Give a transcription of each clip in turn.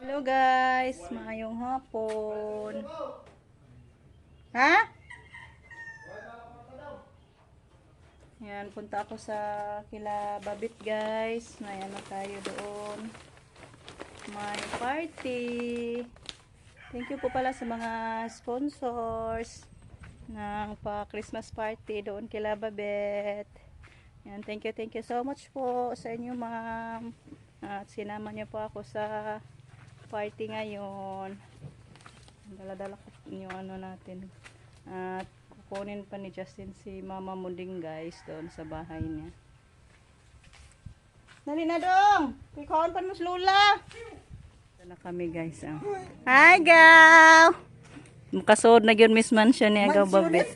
Hello guys, maayong hapon. Ha? Yan, punta ako sa kila Babit guys. May ano tayo doon. May party. Thank you po pala sa mga sponsors ng pa-Christmas party doon kila Babet. Yan, thank you so much po sa inyo ma'am. At sinama niyo po ako sa party ngayon. Dala-dala ko yung ano natin. At kukunin pa ni Justin si Mama Muding guys doon sa bahay niya. Dali na dong! Kikaon pa mas lula! Ito na kami guys. Oh. Hi gal! Mukasod na yun Miss Mansion niya agaw Babit.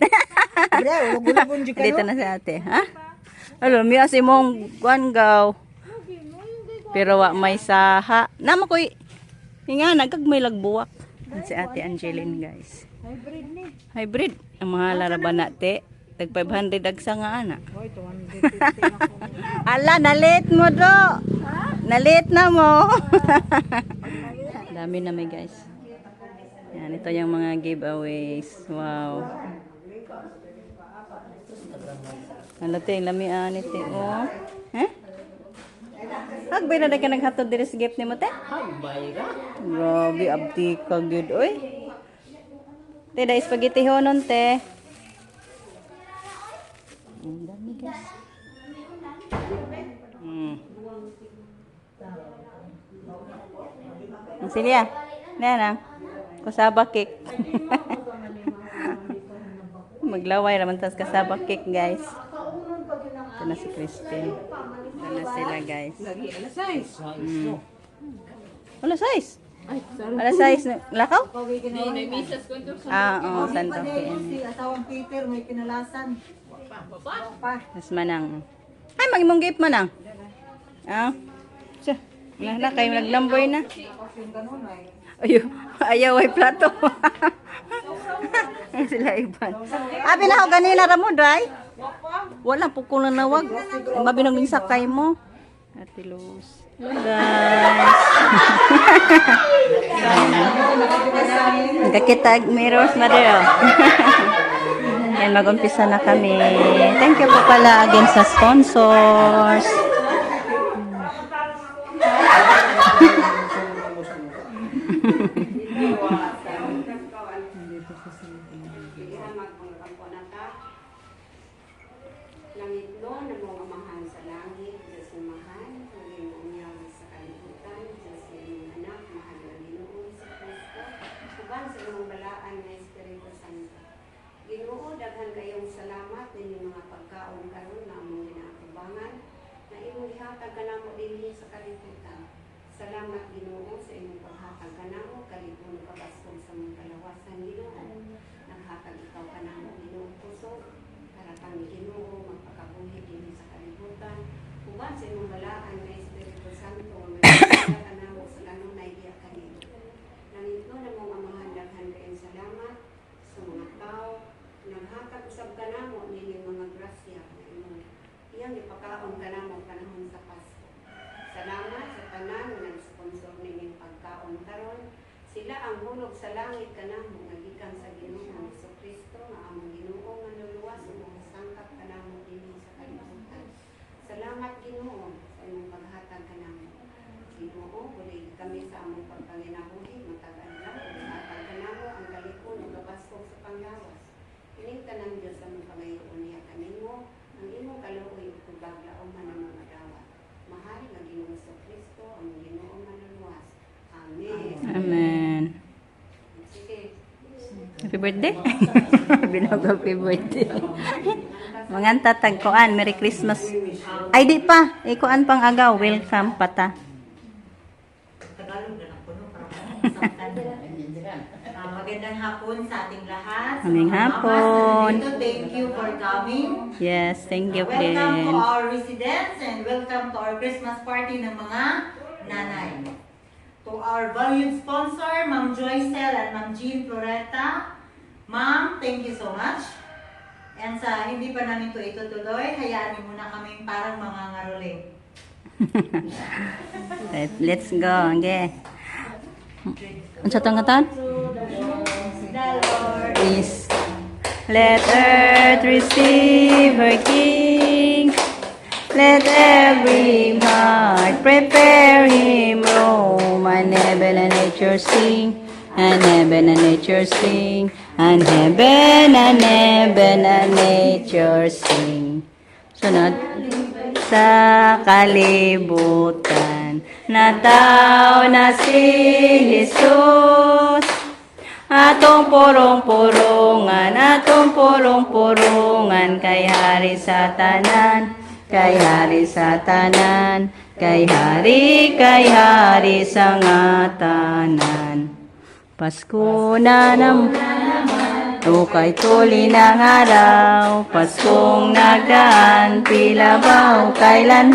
Dito na si ate. Ha? Alam, miya si mong guangaw. Pero wa may saha. Nama ko'y hinga nagkag may lagbuwak. Si ate Angeline guys. Hybrid ni. Hybrid. Ang mga laraban nate. Tag 500 agsa nga ana. Hoy, 250 ako. Ala, nalit mo do. Nalit na mo. Dami na may guys. Yan, ito yung mga giveaways. Wow. Alate, lamian ito. Oh. Eh? Hagbay na ka naghatod diri sa gift ni mo te? Hagbay ka? Grabe, abdi ka good, oy. Te, dahil spaghetti honon, te. Ang dami, guys. Ang silya. Nena, kasaba cake. Maglaway naman tas kasaba cake, guys. Ito na si Christine. Ito na sila, guys. Lagi alas 6. Wala size. Ay, sorry. Wala size. Lakaw? Hindi, may misas ko ito. Oo, Santa Fe. Si asawang Peter may kinalasan. Pa. Mas manang. Ay, mag-imong gift manang. Ah. Siya. Wala na, kayo naglamboy na. Tapos yung ganun ay. Ayaw ay plato. Sila iban. Abi na ako ganina ra mo, dry. Wala po ko na nawag. Mabinong ning sakay mo. Ate Luz. Hello guys. Nagkakita mirrors na rin. Yan, mag-umpisa na kami. Thank you po pala again sa sponsors. Langit no, na mga mahal sa langit, Diyos na mahal, maging umyaw sa kalibutan, Diyos na iyong anak, mahal na Ginoo sa Kristo, uban sa iyong balaan na Espiritu Santo. Ginoo, daghan kayong salamat din mga pagkaon karon na among ginaakubangan, na imong gihatag kanamo dinhi sa kalibutan. Salamat Ginoo sa imong paghatag kanamo, kalibutan kabaskog sa mong kalawasan Ginoo. Naghatag ikaw kanamo Ginoo puso, para kami Ginoo magpakabuhi din sa kalibutan. Uban sa imong balaan na Espiritu Santo, magpakala kanamo sa kanunay diya kanimo. Nangito na mong amahan daghan kayong salamat sa mga tao, naghatag usab kanamo nini mga grasya na imong iyang ipakaon kanamo panahon sa Pasko. Salamat sa tanan nga nag-sponsor nining pagkaon karon. Sila ang hulog sa langit kanamo nga gikan sa Ginoo Jesucristo nga among Ginoo nga luluwas ug sangkap kanamo dinhi sa kalibutan. Salamat Ginoo sa imong paghatag kanamo. Ginoo, bulay kami sa among pagpanginabuhi matag adlaw ug hatag kanamo ang kalikon ug kabaskog sa panglawas. Kining tanan Dios sa among pangayoon niya kanimo, ang imong kaluoy ug tubag-laom man ang mga dawat. Mahal nga Ginoo Jesucristo, ang Ginoo nga luluwas. Amen. Amen. Sige. Happy birthday. Binog happy birthday. Mga tatagkoan, Merry Christmas. Ay di pa, ikuan pang agaw, welcome pata. Tagalog na ako no para magandang hapon sa ating lahat. Aming hapon. Thank you for coming. Yes, thank you Welcome to friend. our residents and welcome to our Christmas party ng mga nanay. To our valued sponsor, Ma'am Joycel and Ma'am Jean Floreta. Ma'am, thank you so much. And sa hindi pa namin ito itutuloy, hayaan niyo muna kami parang mga ngaroling. Let's go. Okay. Ang sa tangatan? The Lord. Is let earth receive her King. Let every heart prepare him roam. And heaven and nature sing. And heaven and nature sing. And heaven and heaven and nature sing. Sunod. Sa kalibutan, nataw na si Jesus. Atong purong-purungan, atong purong-purungan, kay hari sa tanan, kay hari sa tanan, kay hari sa nga tanan. Pasko na naman, o kay tuli ng araw, Paskong nagdaan, pila ba o kailan?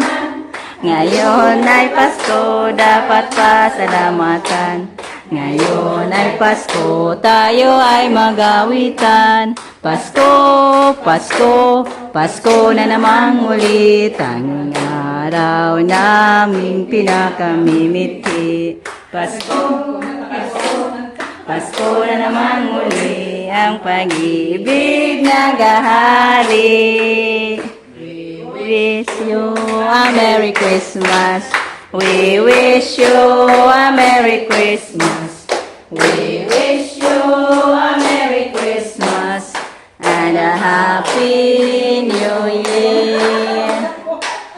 Ngayon ay Pasko, dapat pasalamatan. Ngayon ay Pasko, tayo ay magawitan. Pasko, Pasko, Pasko na namang ulit, ang araw naming pinakamimiti. Pasko, Pasko na naman muli, ang pag-ibig nagahari. We wish you a Merry Christmas. We wish you a Merry Christmas. We wish you a Merry Christmas and a Happy New Year.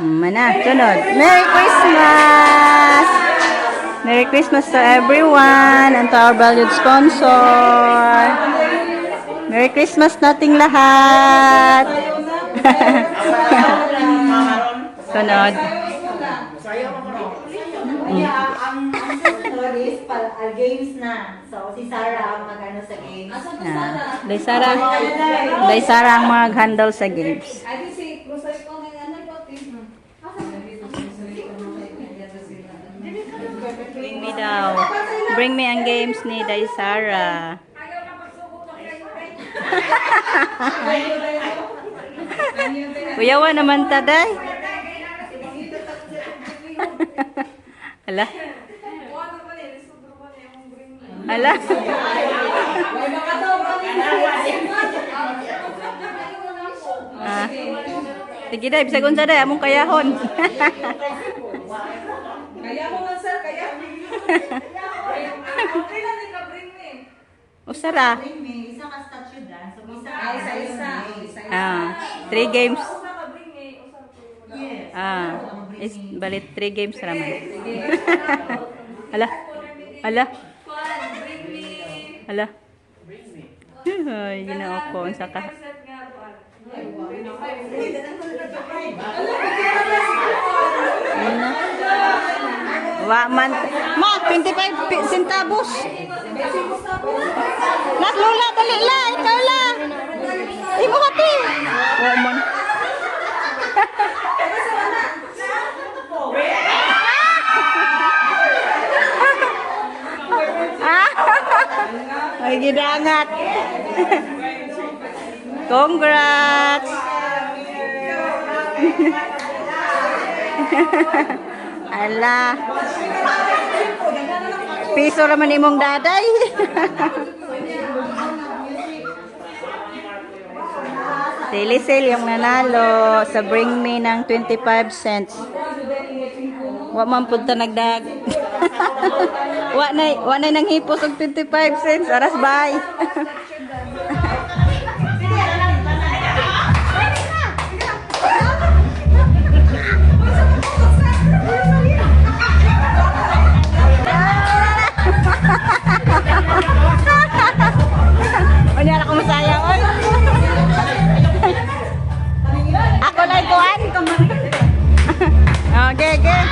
Mana, tunod. Merry Christmas! Merry Christmas to everyone and to our valued sponsor. Merry Christmas nating lahat. Sunod. Ang susunod is games na. So, si Sarah ang mag-ano sa games. Day Sara ang mag-handle sa games. Bring me daw. Bring me ang games ni Day Sara. Kuyawa naman taday. Ala. Ala. Ah. Sige day, bisag unsa day among kayahon. Kaya mo man sir, kaya. Okay lang ka bring me. Usara. May isa ka statue dance. So, isa Ah, 3 games. Usa ka bring me, usa ko. Yes. Ah, is balit 3 games raman. Ala. Ala. Bring me. Ala. Ay, ginoo ko unsa ka. Set nga buwan. Ano? Wa man. Ma, 25 centavos. Nas lola dali la, ikaw la. Imo kati. Wa man. Ay gidangat. Congrats. Ala. Piso raman imong daday. Sili-sili yung nanalo sa Bring Me ng 25 cents. Wa man pud ta nagdag. Wa nay nang hipos og 25 cents. Aras bye. Unya ako masaya oy. Ako lang kuan. Okay, okay.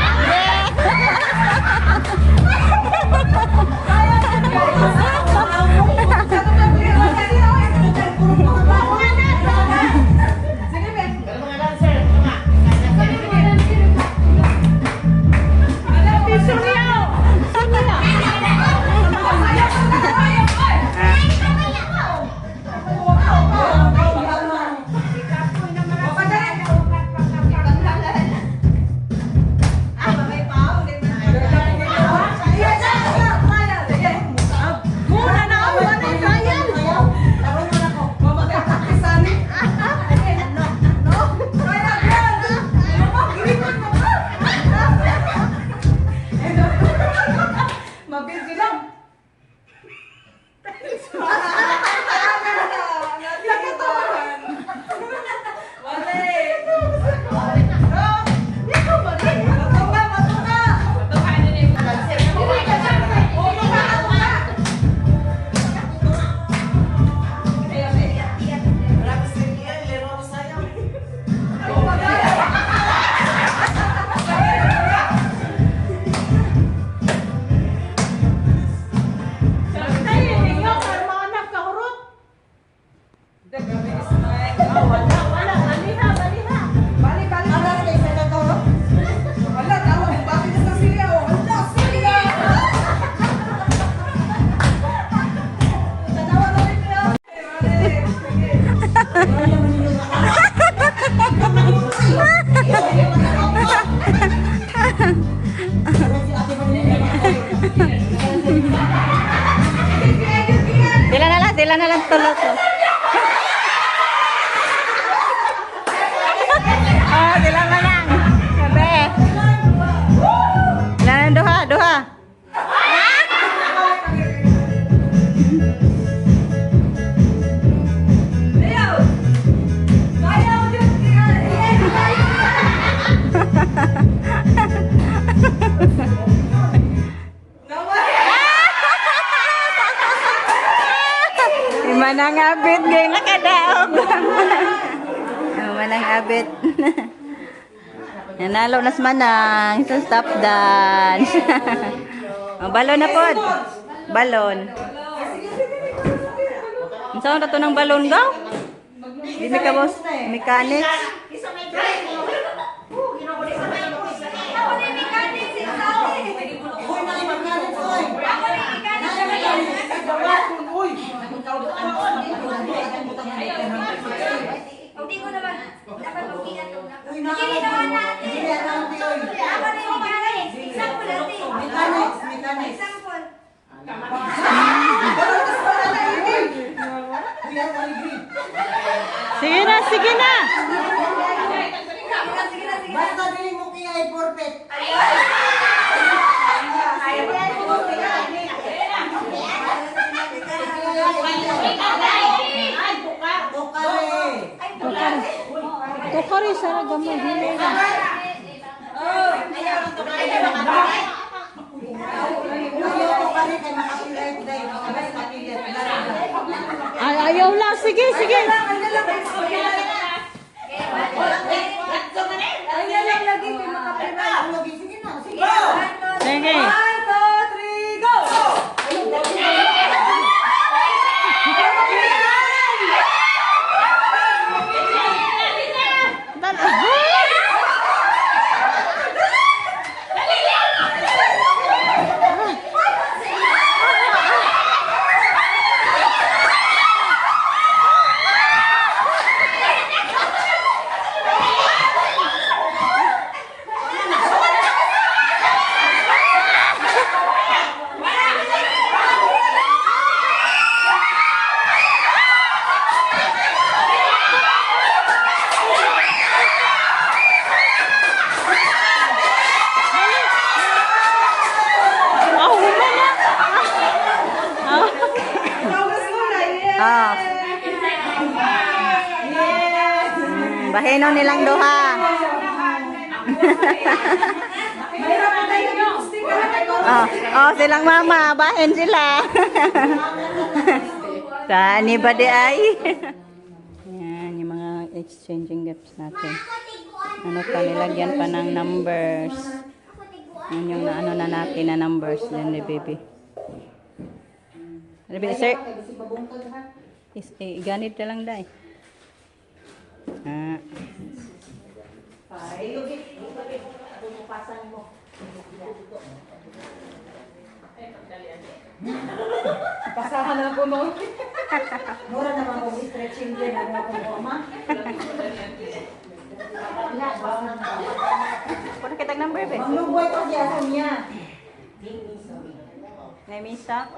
sila na lang tulo to. Oh, sila na lang. Sabi. Sila na duha, duha. Leo! Kaya mo yun! Manang abit ngayon nakadaog. Manang abit. Nanalo nas manang sa stop dance. Oh, balon na pod. Balon. Saan na to ng balon gaw? Di mi ka boss, mechanics. Hindi ko naman dapat mag-ingat ko na. Uy, naman natin. Dapat yung mechanics. Example natin. Mechanics. Example. Sige na, sige na. Basta dili mo kaya i-forfeit. Tukari sa gamay hili na. Ay, ayaw lang. Sige, sige. Ay, lang lagi may makapira. Sige. 1, 2, 3, go! Ah. Bahino nilang duha. Oh, silang mama, bahin sila. Saan ba di ay? Yan, yung mga exchanging gifts natin. Ano pa, nilagyan pa ng numbers. Yan yung ano na natin na numbers din ni baby. Sir, ganit na lang dai. Ah. Pasahan na po mo. Mura naman kung stretching din ang mga mama. Puro kitang number, be. Mangluboy ko siya sa niya. May misa.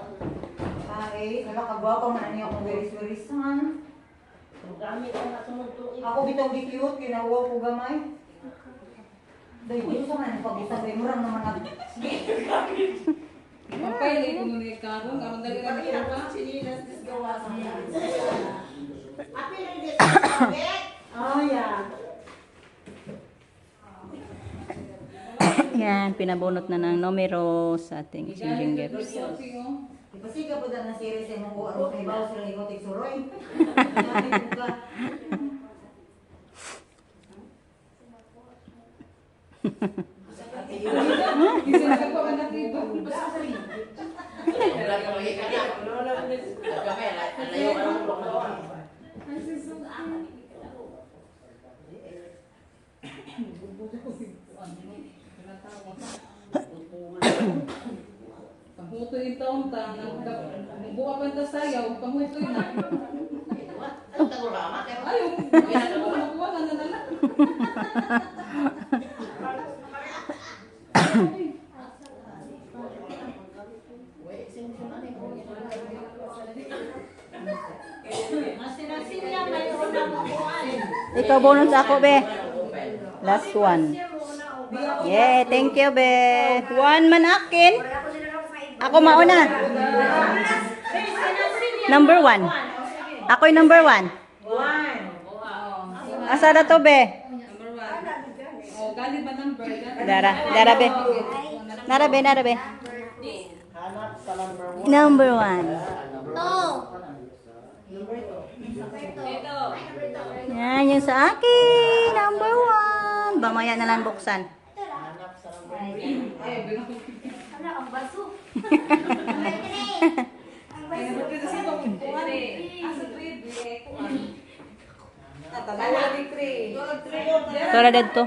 Ay, nakakagwapo man niya akong veris-verisan. Ako bitong di cute, kinawa ko gamay. Dahil ko sa man, pag-usap ay murang naman ako. Magpailit mo ni Karong, karon dali na kita pa. Oh, yeah. Yan, pinabunot na ng numero sa ating exchanging gifts. Ipasika po na series ay mong ano kay bawas sila ikotik suroy. Isa ka pa man dito. Kamuto yung taong tanang buka pa ta sayaw, kamuto yun na. Ay, kuha na na. Sinasilya may unang kukuhan. Ikaw bonus ako, be. Last one. Yeah, thank you, be. One man akin. Ako mauna. Number 1. Ako yung number 1. One. Asa na to, be? Number 1. Oh, galing ba number? Dara, dara, be. Nara, be, nara, be. Number 1. Yan, yung sa akin. Number 1. Mamaya na lang buksan. Tora dead to.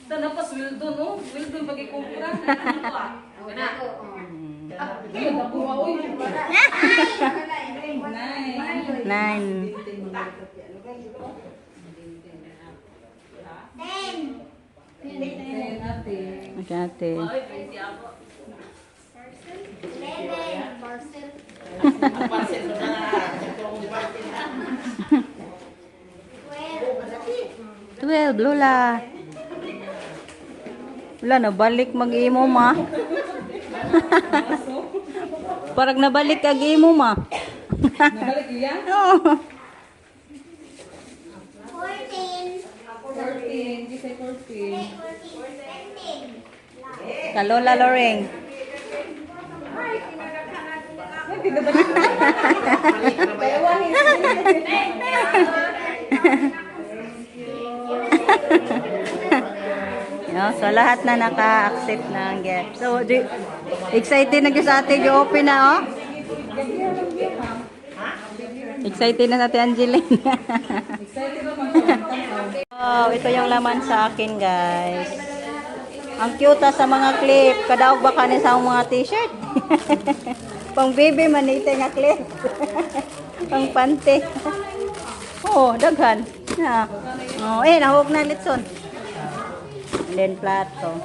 Tapos Wildon, oh. Wildon pag-ikumpura. Nine. Okay, ate. Twelve, Lola. Wala, nabalik mag-imo, ma. Parang nabalik ag-imo, ma. Nabalik yan? Oo. 14. Di say 14. Kalola Loreng. So lahat na naka-accept ng gift. So excited na sa ating i-open na, oh. Excited na sa ating Angeline. Oh, ito yung laman sa akin, guys. Ang cute sa mga clip. Kadaog ba kanin sa mga t-shirt? Pang baby manite nga clip. Pang pante. Oh, daghan. Yeah. Oh, nahug na litson. And then plato.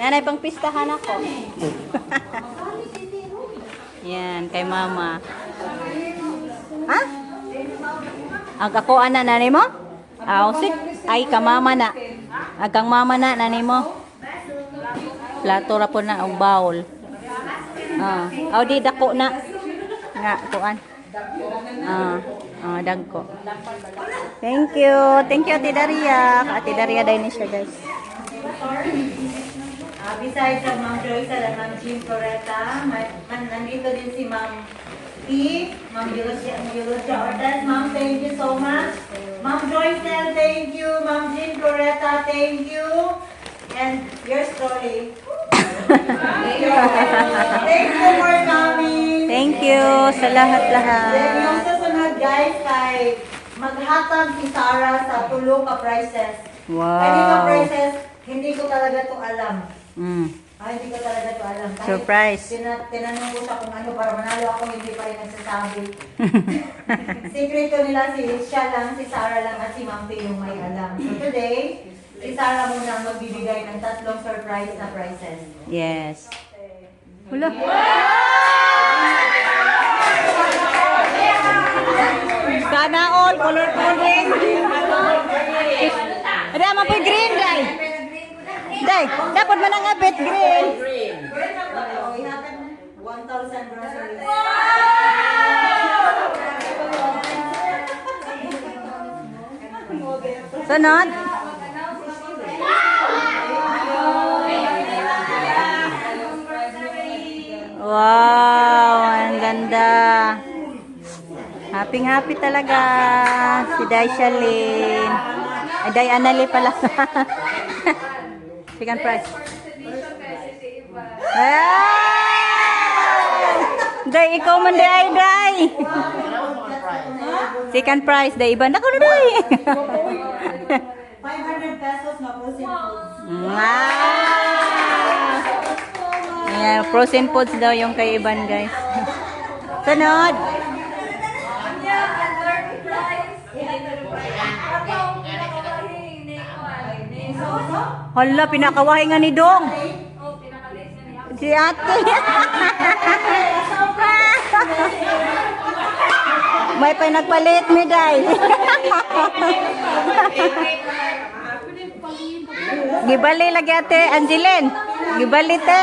Nanay, pang pistahan ako. Yan, kay mama. Ha? Ang kakuan na nanay mo? Ay, ka mama na. Agang mama na, nanay mo. Plato ra po na, ang bowl. Di dako na. Nga, kuan. Dagko. Thank you. Thank you, Ate Daria. Ate Daria din siya, guys. Besides sa Ma'am Joyce at Ma'am Jean Floreta, nandito din si Ma'am P, Ma'am Yulosya Ortiz. Ma'am, thank you so much. Ma'am Joyce, thank you. Ma'am Jean Floreta, thank you. And your story. Thank you. Thank you for coming. Thank you sa lahat-lahat. Then yung susunod, guys, kay maghatag si Sarah sa tulo ka prices. Wow. Kanina prices, hindi ko talaga to alam. Hindi ko talaga to alam. Kahit Surprise. Tinanong ko siya kung ano para manalo ako, hindi pa rin nagsasabi. Secreto nila siya lang, si Sarah lang at si Ma'am P yung may alam. So today, si Sarah muna ang magbibigay ng 3 surprise na prizes. Yes. Wala. Sana all color coding. Ada man po green day. Day, dapat man ang abet green. Ihatag 1,000 groceries. Sunod. Wow, ang ganda. Happy talaga si Daisha Lynn. Ay, Day Anali pala. Second prize. Day, ikaw man Day, Day. Second prize, Day. Iban ako na, Day. 500 pesos na po si Yeah, frozen foods daw yung kay Iban, guys. Sunod. Hala, pinakawahi nga ni Dong. Si ate. May pa nagpalit mi day. Gibali lagi ate Angeline. Gibali te.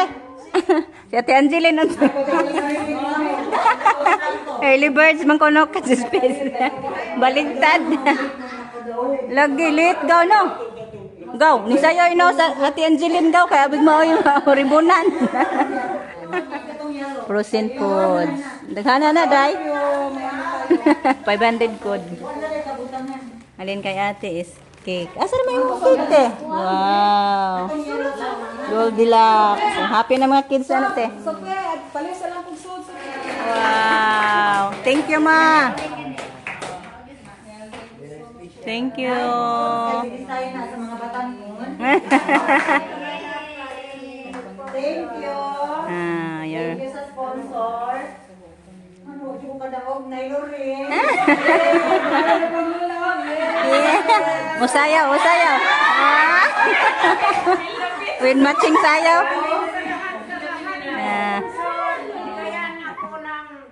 Si ate Angeline. Early birds man kono ka sa space. Baligtad. Lagi late gaw no. Gaw, ni sayo ino sa ate Angeline gaw kaya big mao yung ribunan. Frozen foods. Daghana na day. 500 code. Alin kay ate is cake. Asa naman yung cake te? Wow. Goldilocks. Happy na mga kids ano te? Palisa lang kung suot. Wow. Thank you ma. Thank you. Bilis tayo na sa mga batangon. Thank you. You're... Thank you sa sponsor. Ano, di ko kadaog na ilorin. Yeah. Usayaw, usayaw. Ah. With matching sayaw. Ah.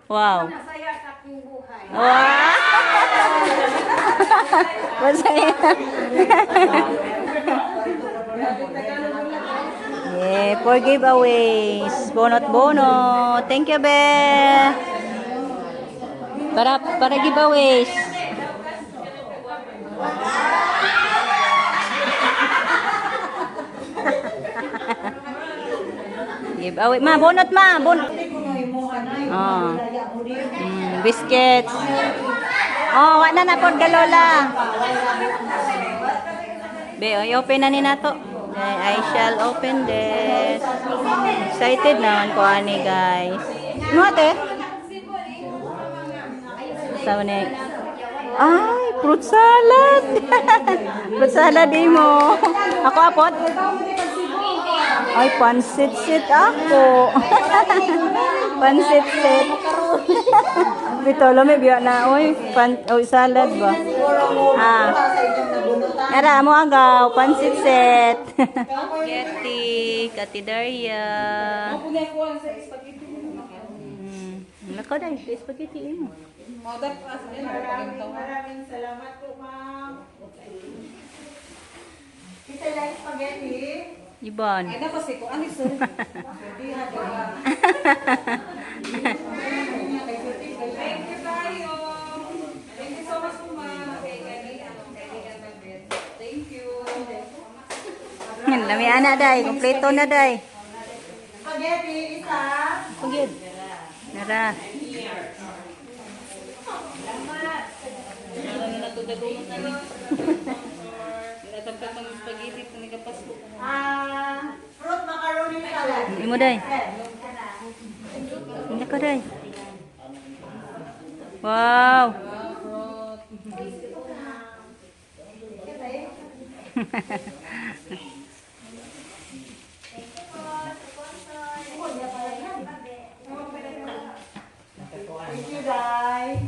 Wow. Masaya sa aking buhay. Wow. Masaya. Yeah, for giveaways. Bonot. Thank you, Be. Para giveaways. Giveaway. Ma, bonot ma. Oh. Biscuits. Oh, wala na po galola. Be, i-open na ni nato. I shall open this. Excited naman ko ani guys. Ano ate? Sabi ni. Ay, fruit salad. Fruit salad mo. Ako apot. Ay, pansit-sit ako. Pansit-sit. Bito, may biya na. Uy, salad ba? Ah. Nara, mo agaw. Pansit-sit. Spaghetti. Kati Daria. Nako dahil, spaghetti mo. Maraming salamat po, ma'am. Kita lang spaghetti. Ibon. Ay, napasay ko. Ano sir? Thank you tayo. Thank you so much po ma'am. Thank you. Lami anak day, kompleto na day. Spaghetti, isa. Pagid. Nara. Fruit macaroni salad. Imo day. Ini ko day. Wow. Thank you, guys.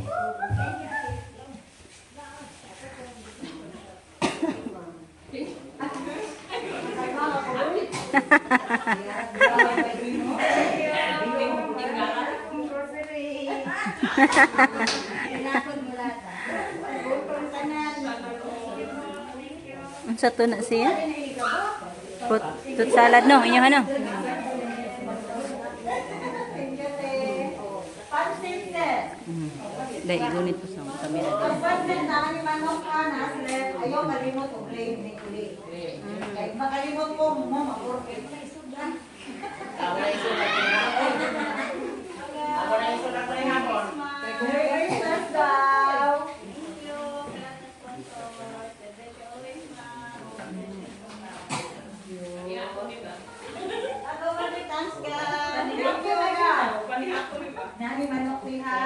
Unsa to na siya? Fruit salad no, inyo ano? Dai igunit ko sa camera. Pagpapit na ni manok ka na, ayaw malimot o blame ni Kuli. Kahit makalimot ko, mo makurkit. Merry Christmas daw. Ako ba ni thanks ka? Thank you, aga. Nani manok liha.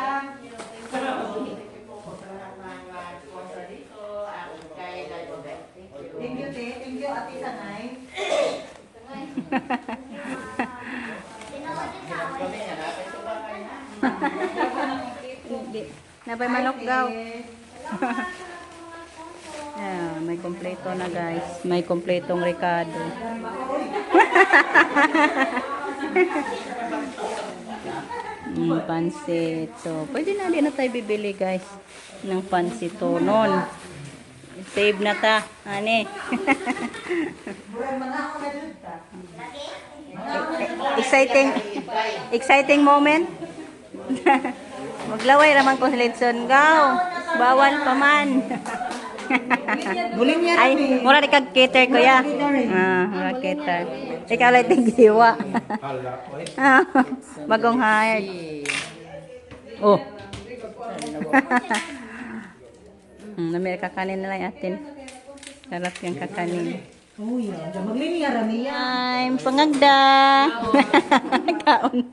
Thank you, te. Thank you, Ate Sanay. Nabay manok daw. May kompleto na guys. May kompletong Ricardo. pansit. So, pwede na din na tayo bibili guys ng pansit tonon. Save na ta. Ani. Exciting moment. Maglaway raman ko sa Lidson gaw. Bawal pa man. Buling niya Ay, mura di kag cater ko ya. Mura cater. Ikaw lang tinggiwa. Bagong hired. Oh. Namir kakanin na lang atin. Sarap yung kakanin. Oh, yeah. Maglini nga rami yan. Time pangagda. Kaon.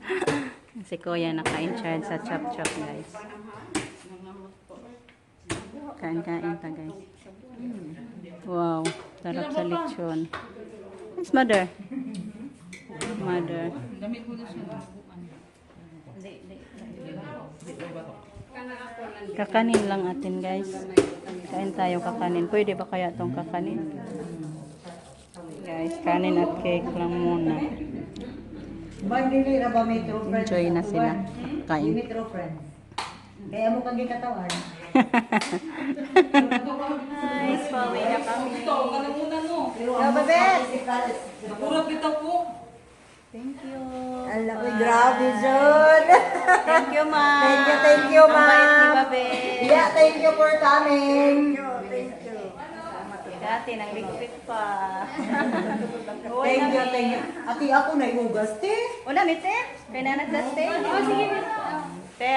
Si Kuya naka-in-charge sa chop-chop guys. Kain-kain ta guys. Wow, sarap sa lechon. It's mother. Mother. Kakanin lang atin guys. Kain tayo kakanin. Pwede ba kaya tong kakanin? Guys, kanin at cake lang muna. Bandili ra ba may true friends? Enjoy na sila. Kain. May true friends. Kaya mo kang gikatawan. Nice, pauwi na kami. Ito, ka na muna no. Babet! Nakurap kita po. Thank you. Alam ko, grabe, John. Thank you, ma'am. Thank you, Ang bait ni ma'am. Babe. Yeah, thank you for coming. Dati, nang ligpit pa. Thank you. Ati ako na iugas, te. Una, mite? Kaya na nagdaste? Oh, sige. Te.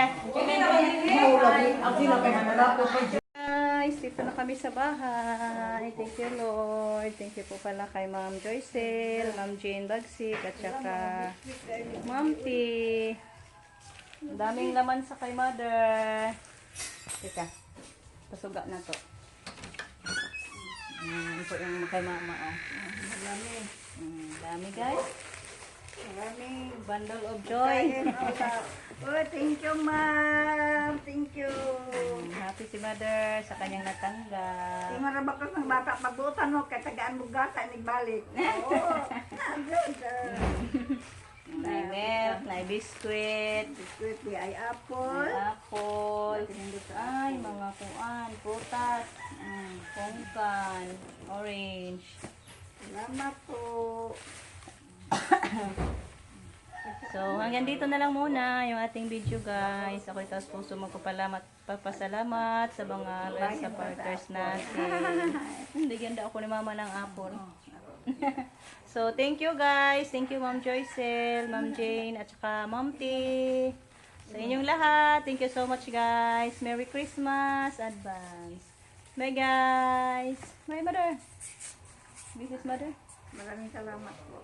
Maulagi. Ang sila kaya nanarap ko pa, John. Guys, dito na kami sa bahay. Thank you, Lord. Thank you po pala kay Ma'am Joycel, Ma'am Jane Bagsik, at saka Ma'am T. Ang daming laman sa kay Mother. Teka, pasuga na to. Ito yung kay Mama. Oh. Dami guys. Maraming bundle of joy. Oh, thank you, ma'am. Thank you. Happy si Mother sa kanyang natanggap. Yung marabak ka ng bata, pagbutan mo, katagaan mo gata, nagbalik. Oo. May milk, may biskuit, Biskuit, ay apple. may apple, ay mga kuan, putas, pongkan, orange. Salamat po. So, hanggang dito na lang muna yung ating video guys. Ako'y taos puso magpapasalamat sa mga supporters natin. Hindi ganda ako ni Mama ng apple. So, thank you guys. Thank you Ma'am Joycel, Ma'am Jane, at saka Ma'am T. Sa inyong lahat. Thank you so much guys. Merry Christmas advance. Bye guys. Bye Mother. This is Mother. Maraming salamat po.